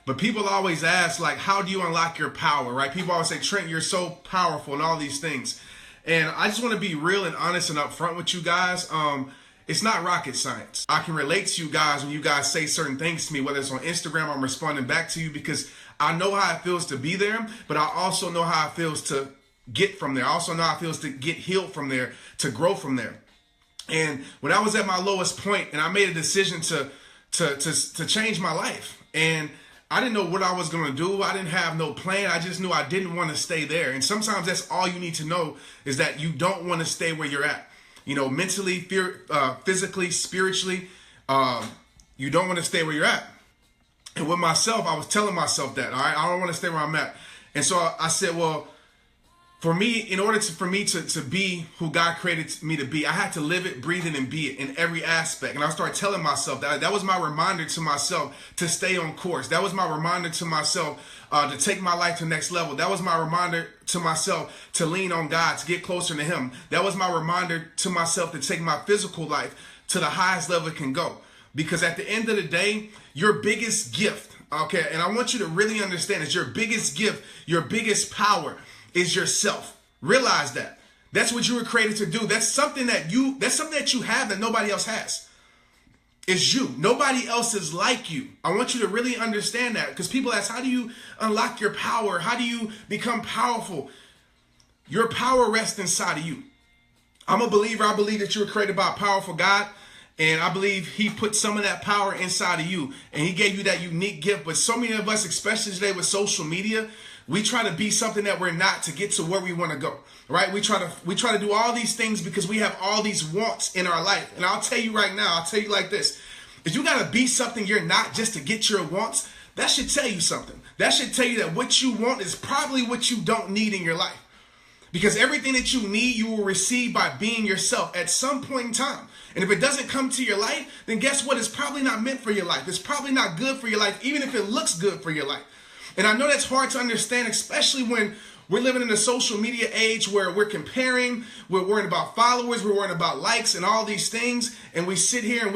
But people always ask, like, how do you unlock your power, right? People always say, Trent, you're so powerful and all these things. And I just want to be real and honest and upfront with you guys. It's not rocket science. I can relate to you guys when you guys say certain things to me, whether it's on Instagram, I'm responding back to you because I know how it feels to be there, but I also know how it feels to get from there. I also know how it feels to get healed from there, to grow from there. And when I was at my lowest point and I made a decision to change my life, and I didn't know what I was going to do. I didn't have no plan. I just knew I didn't want to stay there. And sometimes that's all you need to know, is that you don't want to stay where you're at. You know, mentally, physically, spiritually, you don't want to stay where you're at. And with myself, I was telling myself that, all right, I don't want to stay where I'm at. And so I said, well, for me, in order for me to be who God created me to be, I had to live it, breathe it, and be it in every aspect. And I started telling myself that. That was my reminder to myself to stay on course. That was my reminder to myself to take my life to the next level. That was my reminder to myself to lean on God, to get closer to Him. That was my reminder to myself to take my physical life to the highest level it can go. Because at the end of the day, your biggest gift, okay, and I want you to really understand, is your biggest gift, your biggest power is yourself. Realize that. That's what you were created to do. That's something that you have that nobody else has. It's you. Nobody else is like you. I want you to really understand that, because people ask, how do you unlock your power? How do you become powerful? Your power rests inside of you. I'm a believer. I believe that you were created by a powerful God. And I believe He put some of that power inside of you, and He gave you that unique gift. But so many of us, especially today with social media, we try to be something that we're not to get to where we want to go, right? We try to do all these things because we have all these wants in our life. And I'll tell you right now, I'll tell you like this: if you got to be something you're not just to get your wants, that should tell you something. That should tell you that what you want is probably what you don't need in your life. Because everything that you need, you will receive by being yourself at some point in time. And if it doesn't come to your life, then guess what? It's probably not meant for your life. It's probably not good for your life, even if it looks good for your life. And I know that's hard to understand, especially when we're living in a social media age where we're comparing, we're worrying about followers, we're worrying about likes and all these things. And we sit here and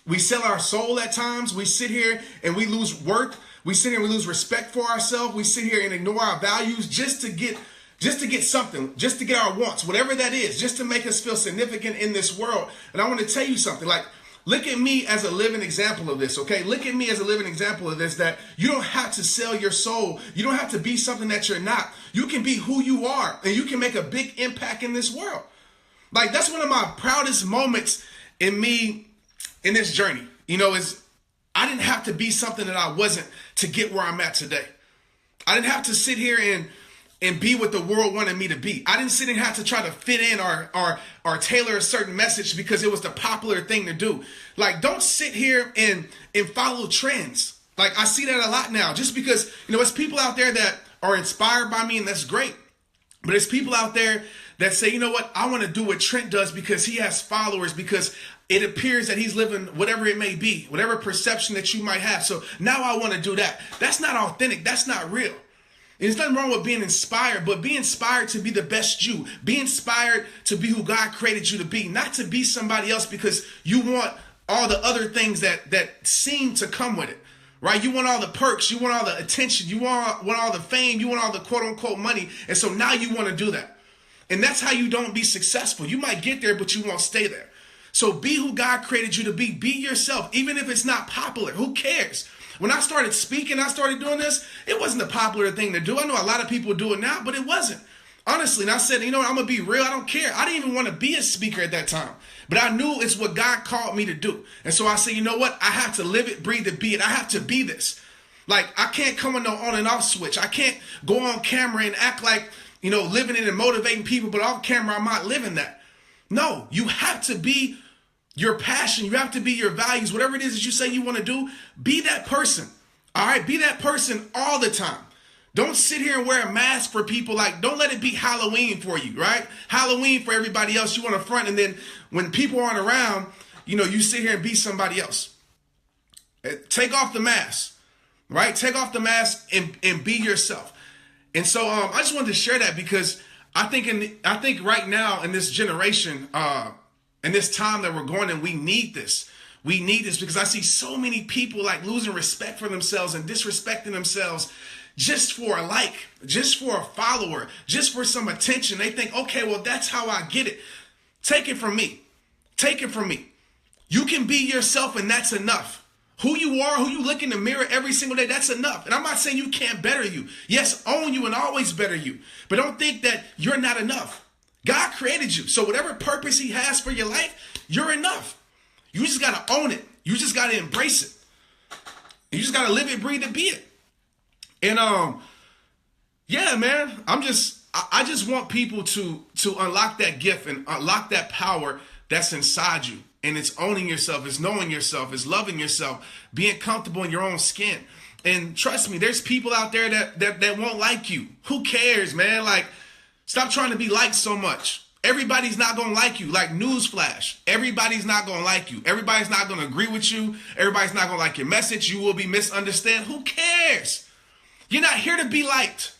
we sell our soul at times. We sit here and we lose worth. We sit here and we lose respect for ourselves. We sit here and ignore our values just to get something, just to get our wants, whatever that is, just to make us feel significant in this world. And I want to tell you something, like, look at me as a living example of this, okay? Look at me as a living example of this, that you don't have to sell your soul. You don't have to be something that you're not. You can be who you are, and you can make a big impact in this world. Like, that's one of my proudest moments in me, in this journey, you know, is I didn't have to be something that I wasn't to get where I'm at today. I didn't have to sit here and be what the world wanted me to be. I didn't sit and have to try to fit in or tailor a certain message because it was the popular thing to do. Like, don't sit here and follow trends. Like, I see that a lot now, just because, you know, it's people out there that are inspired by me, and that's great. But it's people out there that say, you know what, I want to do what Trent does because he has followers, because it appears that he's living whatever it may be, whatever perception that you might have. So now I want to do that. That's not authentic. That's not real. There's nothing wrong with being inspired, but be inspired to be the best you. Be inspired to be who God created you to be, not to be somebody else because you want all the other things that seem to come with it, right? You want all the perks, you want all the attention, you want all the fame, you want all the quote unquote money, and so now you want to do that. And that's how you don't be successful. You might get there, but you won't stay there. So be who God created you to be. Be yourself, even if it's not popular. Who cares? When I started speaking, I started doing this, it wasn't a popular thing to do. I know a lot of people do it now, but it wasn't. Honestly, and I said, you know what, I'm going to be real. I don't care. I didn't even want to be a speaker at that time. But I knew it's what God called me to do. And so I said, you know what, I have to live it, breathe it, be it. I have to be this. Like, I can't come with no on and off switch. I can't go on camera and act like, you know, living it and motivating people, but off camera, I'm not living that. No, you have to be your passion. You have to be your values. Whatever it is that you say you want to do, be that person. All right? Be that person all the time. Don't sit here and wear a mask for people. Like, don't let it be Halloween for you, right? Halloween for everybody else. You want to front, and then when people aren't around, you know, you sit here and be somebody else. Take off the mask, right? Take off the mask and be yourself. And so I just wanted to share that because I think right now in this generation, in this time that we're going in, we need this. We need this because I see so many people like losing respect for themselves and disrespecting themselves just for a like, just for a follower, just for some attention. They think, okay, well, that's how I get it. Take it from me. Take it from me. You can be yourself and that's enough. Who you are, who you look in the mirror every single day, that's enough. And I'm not saying you can't better you. Yes, own you and always better you. But don't think that you're not enough. God created you. So whatever purpose he has for your life, you're enough. You just got to own it. You just got to embrace it. You just got to live it, breathe it, be it. And yeah, man, I just want people to unlock that gift and unlock that power that's inside you. And it's owning yourself, it's knowing yourself, it's loving yourself, being comfortable in your own skin. And trust me, there's people out there that won't like you. Who cares, man? Like, stop trying to be liked so much. Everybody's not going to like you. Like, newsflash, everybody's not going to like you. Everybody's not going to agree with you. Everybody's not going to like your message. You will be misunderstood. Who cares? You're not here to be liked.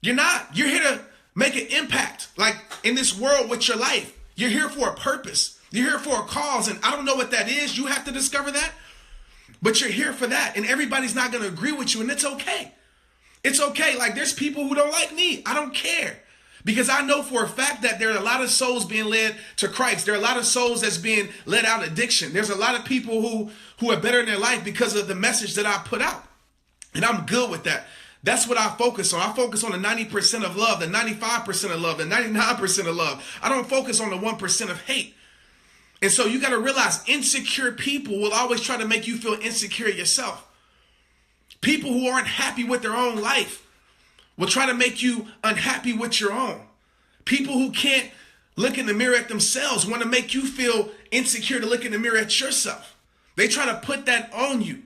You're not. You're here to make an impact, like, in this world with your life. You're here for a purpose. You're here for a cause, and I don't know what that is. You have to discover that. But you're here for that, and everybody's not going to agree with you, and it's okay. It's okay. Like, there's people who don't like me. I don't care. Because I know for a fact that there are a lot of souls being led to Christ. There are a lot of souls that's being led out of addiction. There's a lot of people who are better in their life because of the message that I put out. And I'm good with that. That's what I focus on. I focus on the 90% of love, the 95% of love, the 99% of love. I don't focus on the 1% of hate. And so you got to realize insecure people will always try to make you feel insecure yourself. People who aren't happy with their own life will try to make you unhappy with your own. People who can't look in the mirror at themselves want to make you feel insecure to look in the mirror at yourself. They try to put that on you.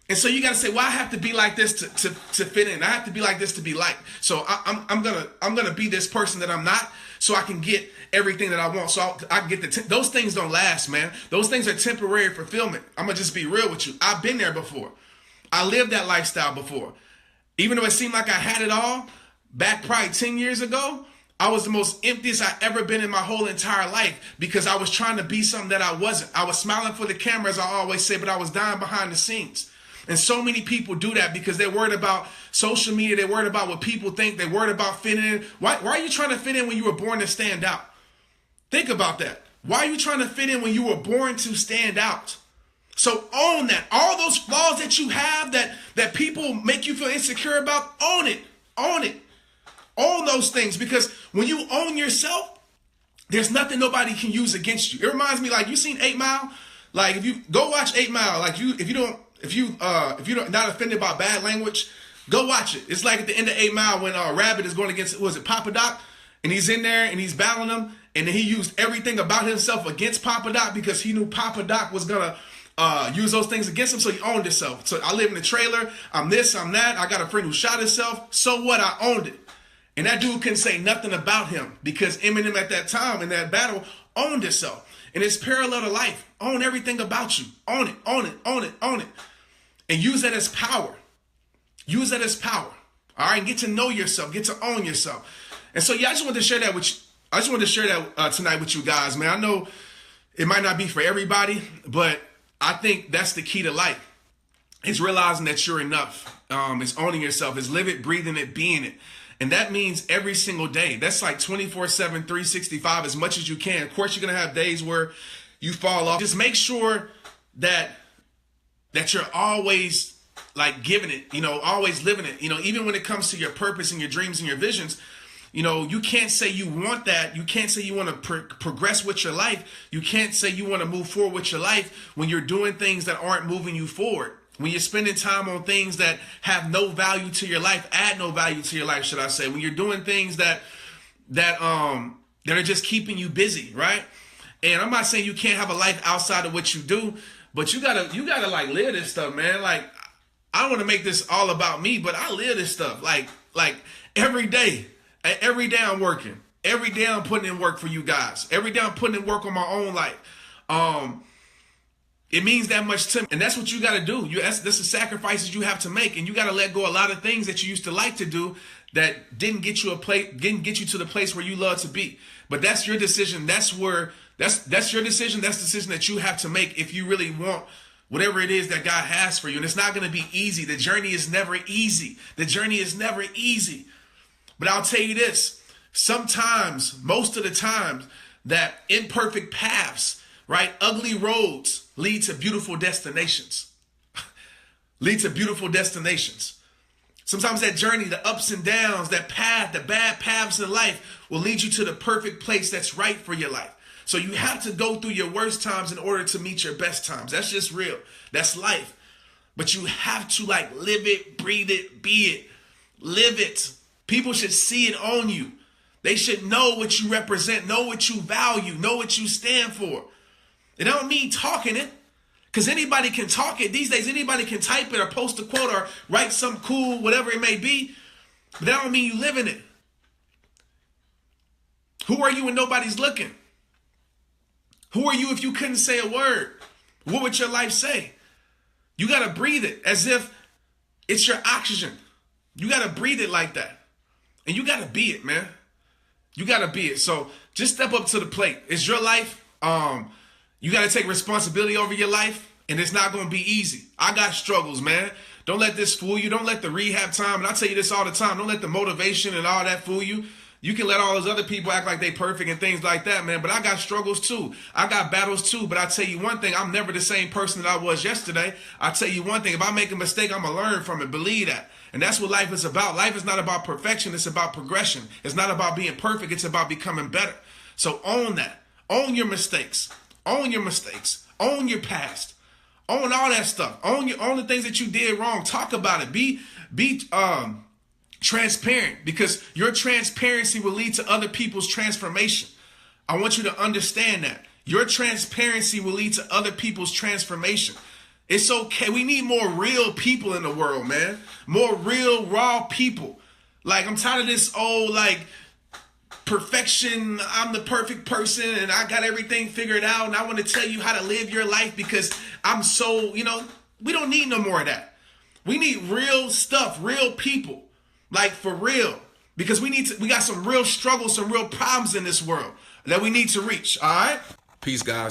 And so you got to say, well, I have to be like this to fit in. I have to be like this to be liked. So I'm gonna be this person that I'm not, so I can get everything that I want. So I can get those things don't last, man. Those things are temporary fulfillment. I'm gonna just be real with you. I've been there before. I lived that lifestyle before. Even though it seemed like I had it all, back probably 10 years ago, I was the most emptiest I ever been in my whole entire life because I was trying to be something that I wasn't. I was smiling for the camera, as I always say, but I was dying behind the scenes. And so many people do that because they're worried about social media. They're worried about what people think. They're worried about fitting in. Why are you trying to fit in when you were born to stand out? Think about that. Why are you trying to fit in when you were born to stand out? So own that. All those flaws that you have that people make you feel insecure about, own it. Own it. Own those things, because when you own yourself, there's nothing nobody can use against you. It reminds me, like, you seen 8 Mile? Like, if you go watch 8 Mile, like, if you're not offended by bad language, go watch it. It's like at the end of 8 Mile when Rabbit is going against, was it Papa Doc? And he's in there and he's battling him, and then he used everything about himself against Papa Doc because he knew Papa Doc was gonna use those things against him, so he owned himself. So I live in the trailer, I'm this, I'm that, I got a friend who shot himself, so what, I owned it. And that dude couldn't say nothing about him because Eminem at that time in that battle owned himself. And it's parallel to life. Own everything about you. Own it, own it, own it, own it. And use that as power. Use that as power. All right, and get to know yourself, get to own yourself. And so, yeah, I just wanted to share that with you. I just wanted to share that tonight with you guys, man. I know it might not be for everybody, but I think that's the key to life. It's realizing that you're enough. It's owning yourself. It's live it, breathing it, being it. And that means every single day. That's like 24/7, 365, as much as you can. Of course, you're going to have days where you fall off. Just make sure that you're always like giving it, always living it. Even when it comes to your purpose and your dreams and your visions, you can't say you want that. You can't say you want to progress with your life. You can't say you want to move forward with your life when you're doing things that aren't moving you forward. When you're spending time on things that have no value to your life, add no value to your life, should I say. When you're doing things that are just keeping you busy, right? And I'm not saying you can't have a life outside of what you do, but you gotta like live this stuff, man. Like, I don't want to make this all about me, but I live this stuff like every day. Every day I'm working. Every day I'm putting in work for you guys. Every day I'm putting in work on my own life. It means that much to me. And that's what you got to do. That's the sacrifices you have to make. And you got to let go a lot of things that you used to like to do that didn't get you to the place where you love to be. But that's your decision. That's where That's your decision. That's the decision that you have to make if you really want whatever it is that God has for you. And it's not going to be easy. The journey is never easy. The journey is never easy. But I'll tell you this, sometimes, most of the times, that imperfect paths, right, ugly roads lead to beautiful destinations. Lead to beautiful destinations. Sometimes that journey, the ups and downs, that path, the bad paths in life will lead you to the perfect place that's right for your life. So you have to go through your worst times in order to meet your best times. That's just real. That's life. But you have to live it, breathe it, be it, live it. People should see it on you. They should know what you represent, know what you value, know what you stand for. It don't mean talking it, because anybody can talk it. These days, anybody can type it or post a quote or write some cool, whatever it may be. But that don't mean you live in it. Who are you when nobody's looking? Who are you if you couldn't say a word? What would your life say? You got to breathe it as if it's your oxygen. You got to breathe it like that. And you got to be it, man. You got to be it. So just step up to the plate. It's your life. You got to take responsibility over your life. And it's not going to be easy. I got struggles, man. Don't let this fool you. Don't let the rehab time. And I tell you this all the time. Don't let the motivation and all that fool you. You can let all those other people act like they perfect and things like that, man. But I got struggles too. I got battles too. But I tell you one thing, I'm never the same person that I was yesterday. I tell you one thing, if I make a mistake, I'm going to learn from it. Believe that. And that's what life is about. Life is not about perfection. It's about progression. It's not about being perfect. It's about becoming better. So own that. Own your mistakes. Own your mistakes. Own your past. Own all that stuff. Own the things that you did wrong. Talk about it. Be transparent, because your transparency will lead to other people's transformation. I want you to understand that. Your transparency will lead to other people's transformation. It's okay. We need more real people in the world, man. More real, raw people. I'm tired of this old, perfection. I'm the perfect person and I got everything figured out. And I want to tell you how to live your life because I'm so, we don't need no more of that. We need real stuff, real people. For real. Because we got some real struggles, some real problems in this world that we need to reach. All right? Peace, guys.